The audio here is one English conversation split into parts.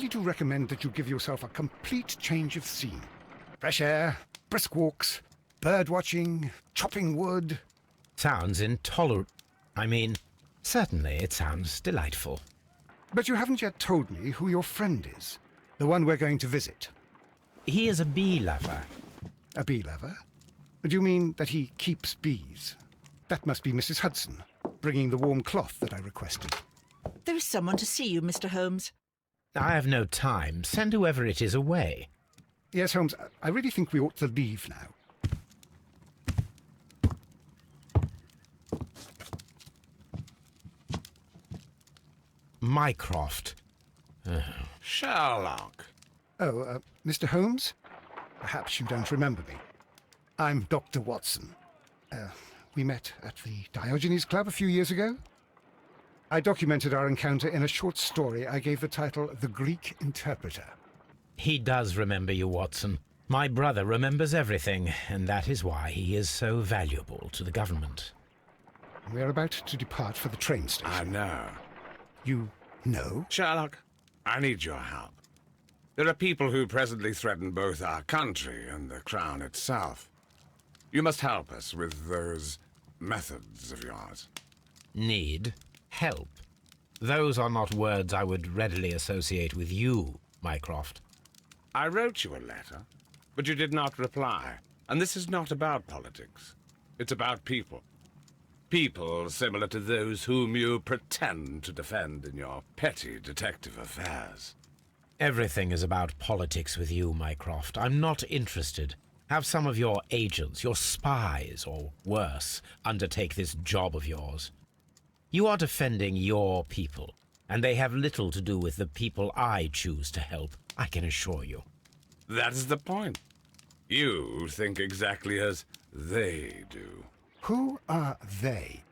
really do recommend that you give yourself a complete change of scene. Fresh air, brisk walks, bird watching, chopping wood. Sounds intolerable. I mean, certainly it sounds delightful. But you haven't yet told me who your friend is, the one we're going to visit. He is a bee lover. A bee lover? Do you mean that he keeps bees? That must be Mrs. Hudson, bringing the warm cloth that I requested. There is someone to see you, Mr. Holmes. I have no time. Send whoever it is away. Yes, Holmes, I really think we ought to leave now. Mycroft. Sherlock. Oh, Mr. Holmes? Perhaps you don't remember me. I'm Dr. Watson. We met at the Diogenes Club a few years ago. I documented our encounter in a short story I gave the title The Greek Interpreter. He does remember you, Watson. My brother remembers everything, and that is why he is so valuable to the government. We're about to depart for the train station. I know. You know? Sherlock, I need your help. There are people who presently threaten both our country and the Crown itself. You must help us with those methods of yours. Need help. Those are not words I would readily associate with you, Mycroft. I wrote you a letter, but you did not reply. And this is not about politics. It's about people. People similar to those whom you pretend to defend in your petty detective affairs. Everything is about politics with you, Mycroft. I'm not interested. Have some of your agents, your spies, or worse, undertake this job of yours. You are defending your people, and they have little to do with the people I choose to help, I can assure you. That is the point. You think exactly as they do. Who are they?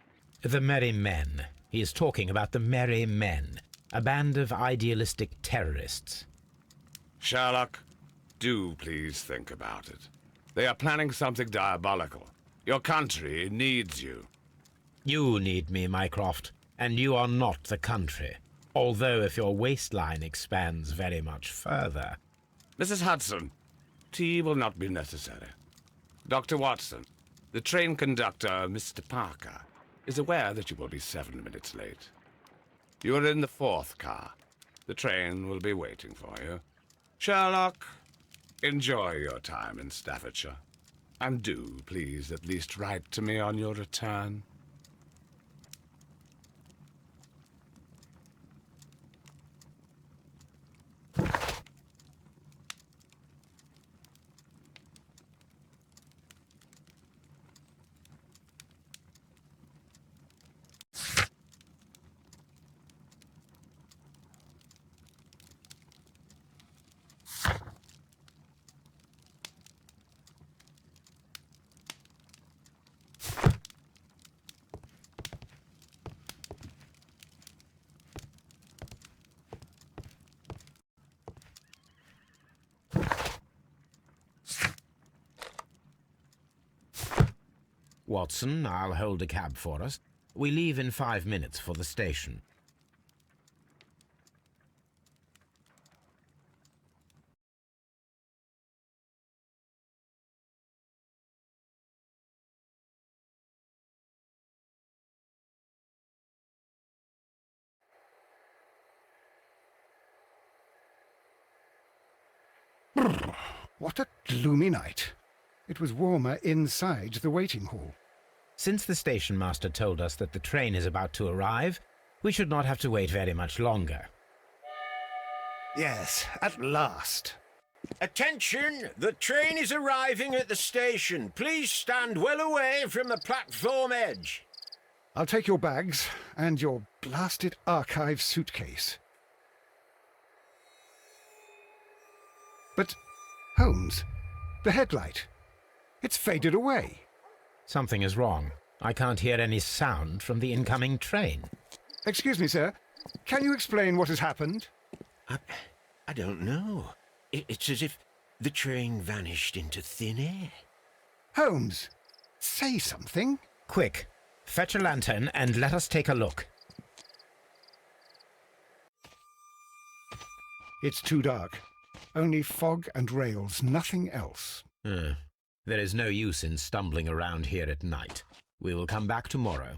The Merry Men. He is talking about the Merry Men, a band of idealistic terrorists. Sherlock, do please think about it. They are planning something diabolical. Your country needs you. You need me, Mycroft, and you are not the country. Although if your waistline expands very much further. Mrs. Hudson, tea will not be necessary. Dr. Watson, the train conductor, Mr. Parker, is aware that you will be 7 minutes late. You are in the 4th car. The train will be waiting for you. Sherlock, enjoy your time in Staffordshire. And do, please, at least write to me on your return. Watson, I'll hold a cab for us. We leave in 5 minutes for the station. What a gloomy night. It was warmer inside the waiting hall. Since the station master told us that the train is about to arrive, we should not have to wait very much longer. Yes, at last. Attention! The train is arriving at the station. Please stand well away from the platform edge. I'll take your bags and your blasted archive suitcase. But, Holmes, the headlight. It's faded away. Something is wrong. I can't hear any sound from the incoming train. Excuse me, sir. Can you explain what has happened? I don't know. It's as if the train vanished into thin air. Holmes, say something. Quick, fetch a lantern and let us take a look. It's too dark. Only fog and rails, nothing else. There is no use in stumbling around here at night. We will come back tomorrow.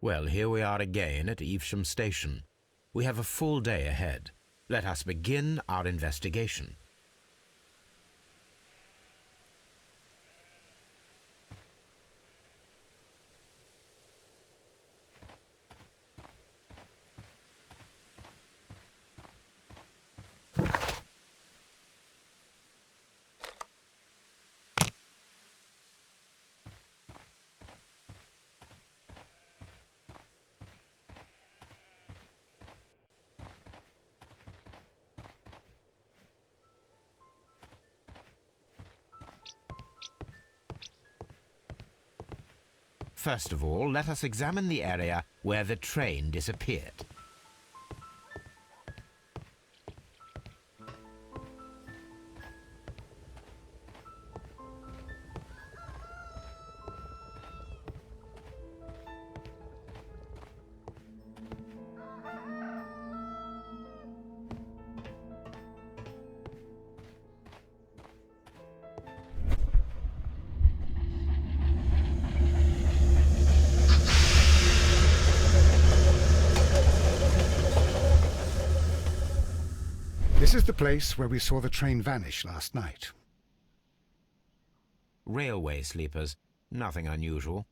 Well, here we are again at Evesham Station. We have a full day ahead. Let us begin our investigation. First of all, let us examine the area where the train disappeared. This is the place where we saw the train vanish last night. Railway sleepers, nothing unusual.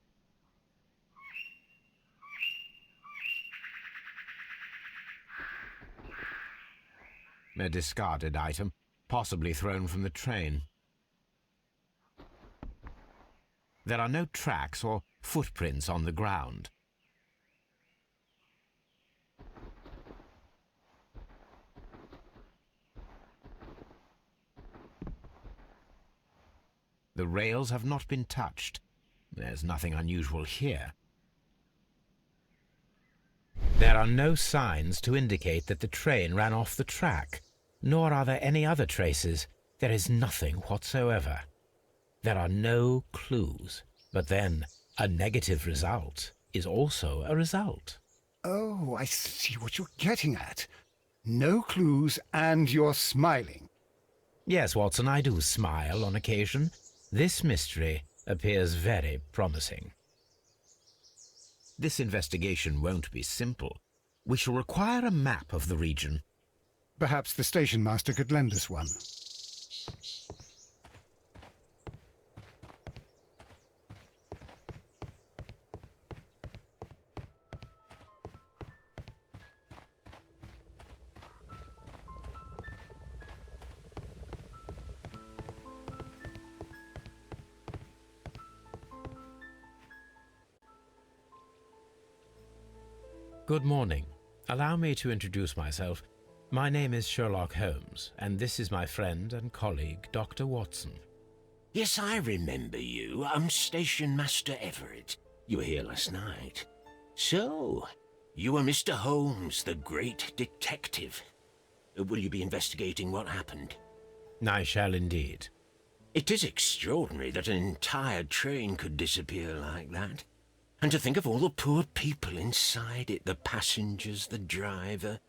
A discarded item, possibly thrown from the train. There are no tracks or footprints on the ground. The rails have not been touched. There's nothing unusual here. There are no signs to indicate that the train ran off the track, nor are there any other traces. There is nothing whatsoever. There are no clues. But then, a negative result is also a result. Oh, I see what you're getting at. No clues, and you're smiling. Yes, Watson, I do smile on occasion. This mystery appears very promising. This investigation won't be simple. We shall require a map of the region. Perhaps the station master could lend us one. Good morning. Allow me to introduce myself. My name is Sherlock Holmes, and this is my friend and colleague, Dr. Watson. Yes, I remember you. I'm Station Master Everett. You were here last night. So, you are Mr. Holmes, the great detective. Will you be investigating what happened? I shall indeed. It is extraordinary that an entire train could disappear like that. And to think of all the poor people inside it, the passengers, the driver.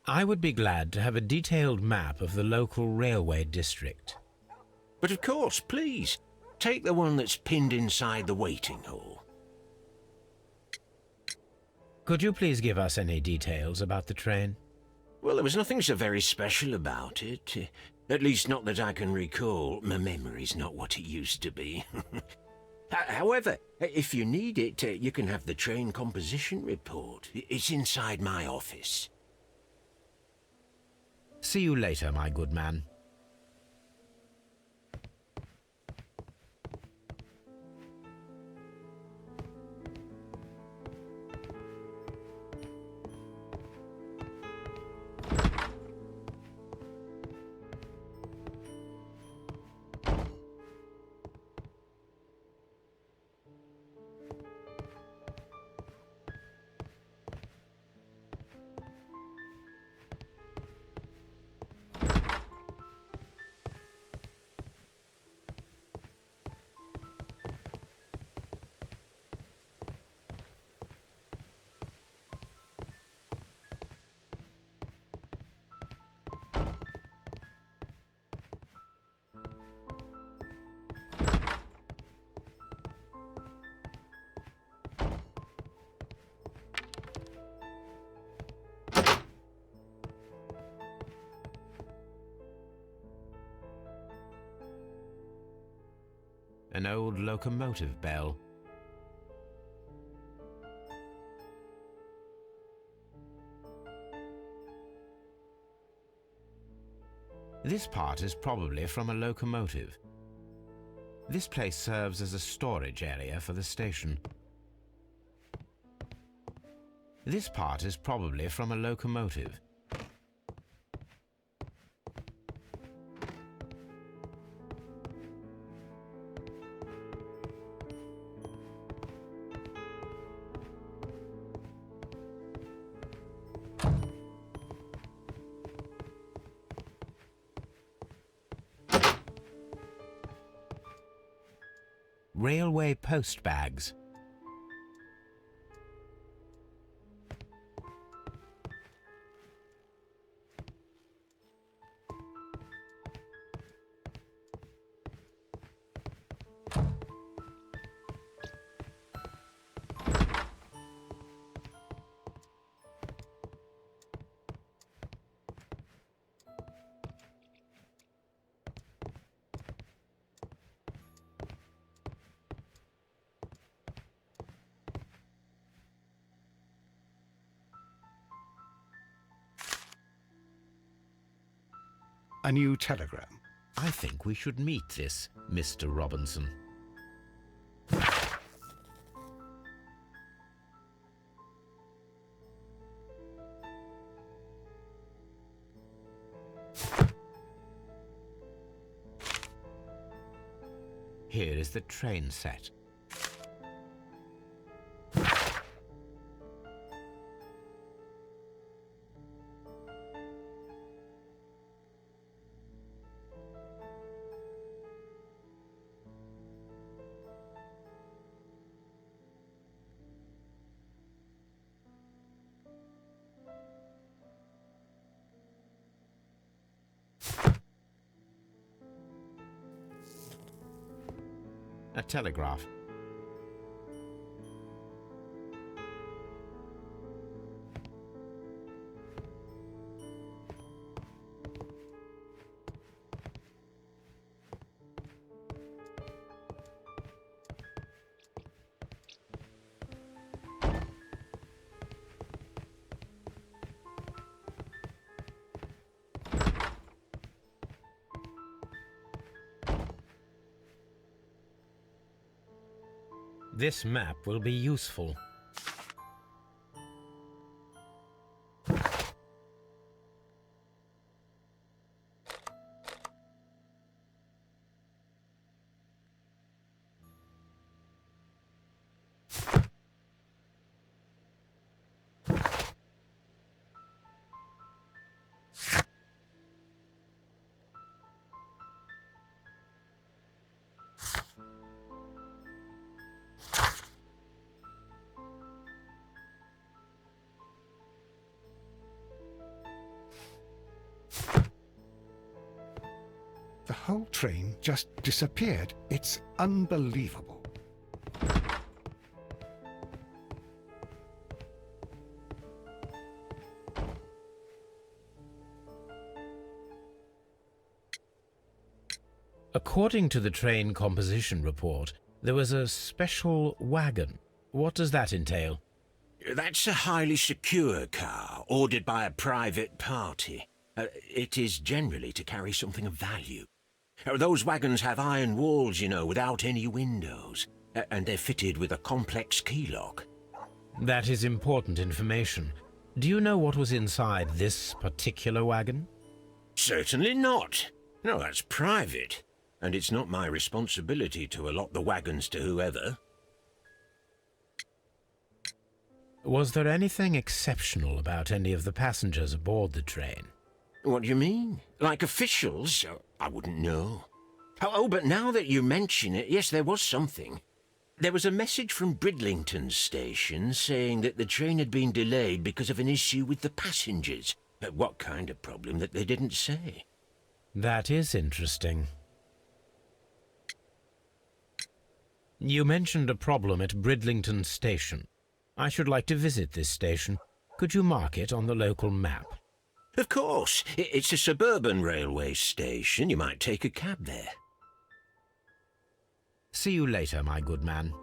I would be glad to have a detailed map of the local railway district. But of course, please. Take the one that's pinned inside the waiting hall. Could you please give us any details about the train? Well, there was nothing so very special about it. At least not that I can recall. My memory's not what it used to be. However, if you need it, you can have the train composition report. It's inside my office. See you later, my good man. An old locomotive bell. This part is probably from a locomotive. This place serves as a storage area for the station. This part is probably from a locomotive. Railway post bags. A new telegram. I think we should meet this Mr. Robinson. Here is the train set. A telegraph. This map will be useful. whole train just disappeared. It's unbelievable. According to the train composition report, there was a special wagon. What does that entail? That's a highly secure car, ordered by a private party. It is generally to carry something of value. Those wagons have iron walls, you know, without any windows, and they're fitted with a complex key lock. That is important information. Do you know what was inside this particular wagon? Certainly not. No, that's private, and it's not my responsibility to allot the wagons to whoever. Was there anything exceptional about any of the passengers aboard the train? What do you mean? Like officials? I wouldn't know. Oh, but now that you mention it, yes, there was something. There was a message from Bridlington station saying that the train had been delayed because of an issue with the passengers. What kind of problem that they didn't say? That is interesting. You mentioned a problem at Bridlington station. I should like to visit this station. Could you mark it on the local map? Of course. It's a suburban railway station. You might take a cab there. See you later, my good man.